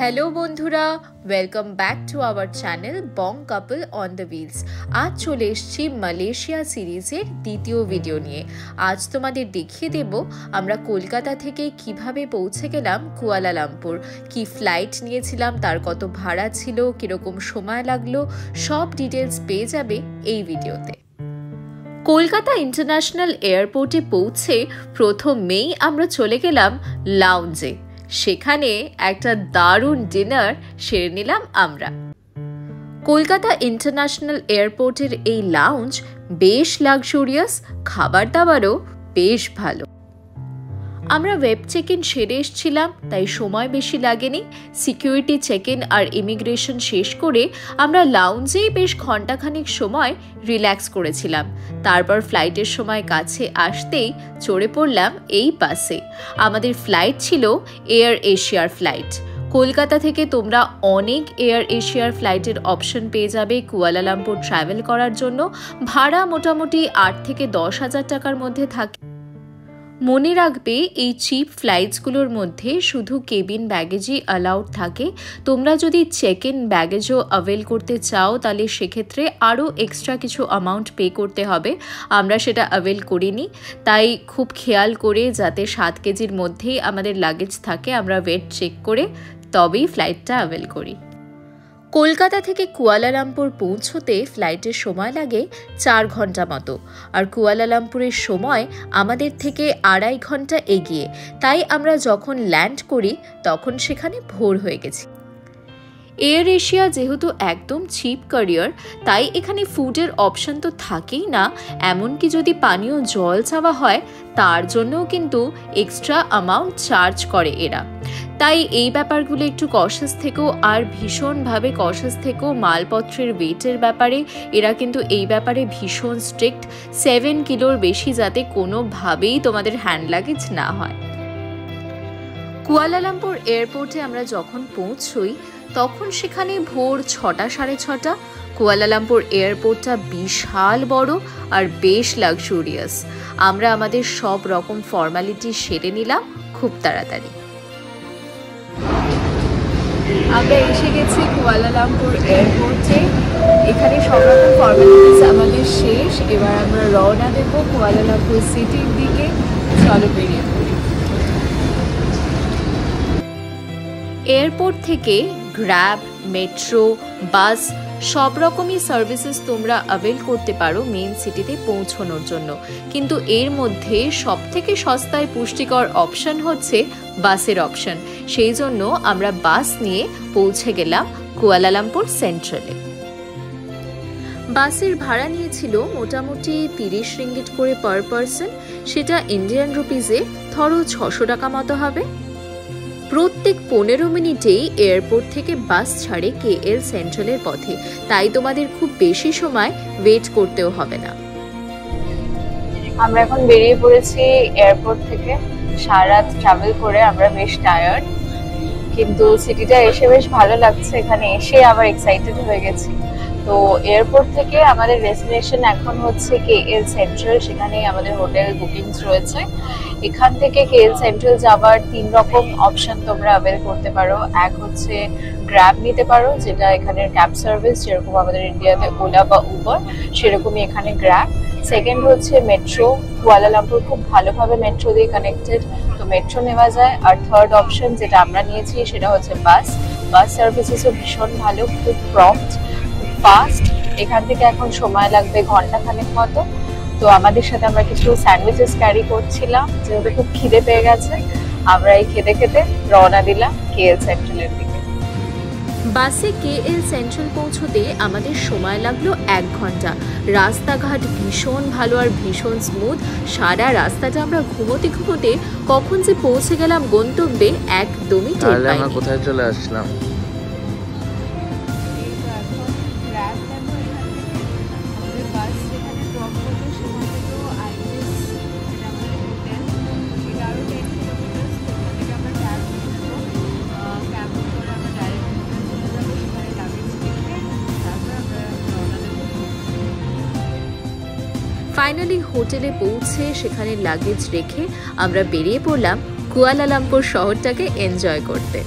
Hello বন্ধুরা, welcome back to our channel Bong Couple on the Wheels. আজ চলে এসেছি মালয়েশিয়া সিরিজের দ্বিতীয় ভিডিও নিয়ে। আজ তোমাদের দেখিয়ে দেব আমরা কলকাতা থেকে কিভাবে পৌঁছে গেলাম কুয়ালালামপুর, কি ফ্লাইট নিয়েছিলাম, তার কত ভাড়া ছিল, কিরকম সময় লাগলো, সব ডিটেলস পেয়ে যাবে এই ভিডিওতে। কলকাতা ইন্টারন্যাশনাল এয়ারপোর্টে পৌঁছে প্রথমেই আমরা চলে গেলাম লাউঞ্জে। সেখানে একটা দারুণ ডিনার সেরে নিলাম আমরা। কলকাতা ইন্টারন্যাশনাল এয়ারপোর্টের এই লাউঞ্জ বেশ লাক্সারিয়াস, খাবার দাবারও বেশ ভালো। আমরা ওয়েব চেক ইন সেরে এসেছিলাম, তাই সময় বেশি লাগেনি। সিকিউরিটি চেক ইন আর ইমিগ্রেশন শেষ করে আমরা লাউঞ্জেই বেশ ঘন্টাখানিক সময় রিল্যাক্স করেছিলাম। তারপর ফ্লাইটের সময় কাছে আসতেই চড়ে পড়লাম এই বাসে। আমাদের ফ্লাইট ছিল এয়ার এশিয়ার ফ্লাইট। কলকাতা থেকে তোমরা অনেক এয়ার এশিয়ার ফ্লাইটের অপশন পেয়ে যাবে কুয়ালালামপুর ট্রাভেল করার জন্য। ভাড়া মোটামুটি 8 থেকে 10 হাজার টাকার মধ্যে থাকে। মনে রাখবে, এই চিপ ফ্লাইটসগুলোর মধ্যে শুধু কেবিন ব্যাগেজই অ্যালাউড থাকে। তোমরা যদি চেক ইন ব্যাগেজও অ্যাভেল করতে চাও তাহলে সেক্ষেত্রে আরও এক্সট্রা কিছু অ্যামাউন্ট পে করতে হবে। আমরা সেটা অ্যাভেল করিনি, তাই খুব খেয়াল করে যাতে 7 কেজির মধ্যেই আমাদের লাগেজ থাকে আমরা ওয়েট চেক করে তবেই ফ্লাইটটা অ্যাভেল করি। কলকাতা থেকে কুয়ালালামপুর পৌঁছতে ফ্লাইটের সময় লাগে 4 ঘন্টা মতো, আর কুয়ালালামপুরের সময় আমাদের থেকে 2.5 ঘন্টা এগিয়ে। তাই আমরা যখন ল্যান্ড করি তখন সেখানে ভোর হয়ে গেছি। এয়ার এশিয়া যেহেতু একদম চিপ ক্যারিয়ার, তাই এখানে ফুডের অপশন তো থাকেই না, এমনকি যদি পানীয় জল চাওয়া হয় তার জন্যও কিন্তু এক্সট্রা অ্যামাউন্ট চার্জ করে এরা। তাই এই ব্যাপারগুলো একটু কশাস থেকেও, আর ভীষণভাবে কশাস থেকেও মালপত্রের ওয়েটের ব্যাপারে এরা কিন্তু এই ব্যাপারে ভীষণ স্ট্রিক্ট। 7 কিলোর বেশি যাতে কোনোভাবেই তোমাদের হ্যান্ড লাগেজ না হয়। কুয়ালালামপুর এয়ারপোর্টে আমরা যখন পৌঁছই তখন সেখানে ভোর 6টা সাড়ে 6টা। কুয়ালালামপুর এয়ারপোর্টটা বিশাল বড় আর বেশ লাক্সারিয়াস। আমরা আমাদের সব রকম ফর্মালিটি সেরে নিলাম খুব তাড়াতাড়ি। আমরা এসে গেছি কুয়ালালামপুর এয়ারপোর্টে। এখানে সব রকম ফর্মালিটিস আমাদের শেষ। এবার আমরা রওনা দেব কুয়ালালামপুর সিটির দিকে। চলো বেরিয়ে পড়ি। এয়ারপোর্ট থেকে গ্র্যাব, মেট্রো, বাস সব রকমই সার্ভিসেস তোমরা অ্যাভেল করতে পারো মেইন সিটিতে পৌঁছানোর জন্য। কিন্তু এর মধ্যে সবথেকে সস্তায় পুষ্টিকর অপশন হচ্ছে বাসের অপশন। সেই জন্য আমরা বাস নিয়ে পৌঁছে গেলাম কুয়ালালামপুর সেন্ট্রালে। বাসের ভাড়া নিয়েছিল মোটামুটি 30 রিঙ্গিট করে পার পারসন। সেটা ইন্ডিয়ান রুপিজে ধরো 600 টাকা মতো হবে। প্রত্যেক 15 মিনিটেই এয়ারপোর্ট থেকে বাস ছাড়ে KL সেন্ট্রালের পথে, তাই তোমাদের খুব বেশি সময় ওয়েট করতেও হবে না। আমরা এখন বেরিয়ে পড়েছি এয়ারপোর্ট থেকে। সারা রাত ট্রাভেল করে আমরা বেশ টায়ার্ড, কিন্তু সিটিটা এসে বেশ ভালো লাগছে। এখানে এসে আবার এক্সাইটেড হয়ে গেছি। তো এয়ারপোর্ট থেকে আমাদের ডেস্টিনেশন এখন হচ্ছে KL সেন্ট্রাল। সেখানেই আমাদের হোটেল বুকিংস রয়েছে। এখান থেকে KL সেন্ট্রাল যাওয়ার 3 রকম অপশন তোমরা অ্যাভেল করতে পারো। এক হচ্ছে গ্র্যাব নিতে পারো, যেটা এখানের ক্যাব সার্ভিস, যেরকম আমাদের ইন্ডিয়াতে ওলা বা উবার, সেরকমই এখানে গ্র্যাব। সেকেন্ড হচ্ছে মেট্রো। কুয়ালালামপুর খুব ভালোভাবে মেট্রো দিয়ে কানেক্টেড, তো মেট্রো নেওয়া যায়। আর থার্ড অপশন যেটা আমরা নিয়েছি সেটা হচ্ছে বাস। বাস সার্ভিসেসও ভীষণ ভালো, খুব প্রম্পট, ফাস্ট। এখান থেকে এখন সময় লাগবে ঘন্টাখানেক মতো। তো আমাদের সাথে আমরা কিছু স্যান্ডউইচেস ক্যারি করছিলাম, যেহেতু খুব খিদে পেয়ে গেছে। আমরা এই খেতে খেতে রওনা দিলাম KL সেন্ট্রালের দিকে। বাসে KL সেন্ট্রাল পৌঁছতে আমাদের সময় লাগলো 1 ঘন্টা। রাস্তাঘাট ভীষণ ভালো আর ভীষণ স্মুথ। সারা রাস্তাটা আমরা ঘুমোতে ঘুমোতে কখন যে পৌঁছে গেলাম গন্তব্যে একদমই টের পাইনি। আমরা কোথায় চলে আসলাম? ফাইনালি হোটেলে পৌঁছে সেখানে লাগেজ রেখে আমরা বেরিয়ে পড়লাম কুয়ালালামপুর শহরটাকে এনজয় করতে।